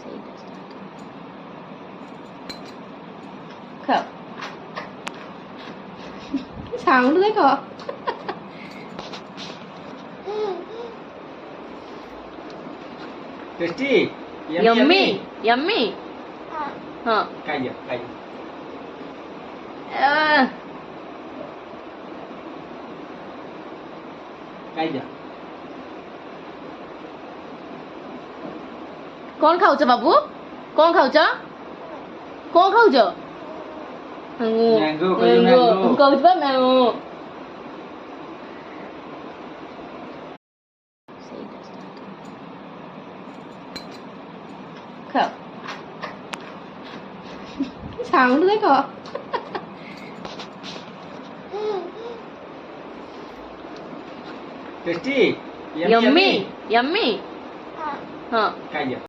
ସେଇଟା ଖାଅ। ସାଉଣ୍ଡ ଦେଖ। टेस्टी यम्मी यम्मी हाँ खाइए खाइए खाइए कौन खाऊच बाबू कौन खाऊच कौन खाऊच मैंगो कहू मैंगो कहूच बा मैंगो खाओ साउंड देखो टेस्टी यम्मी यम्मी हाँ खाइए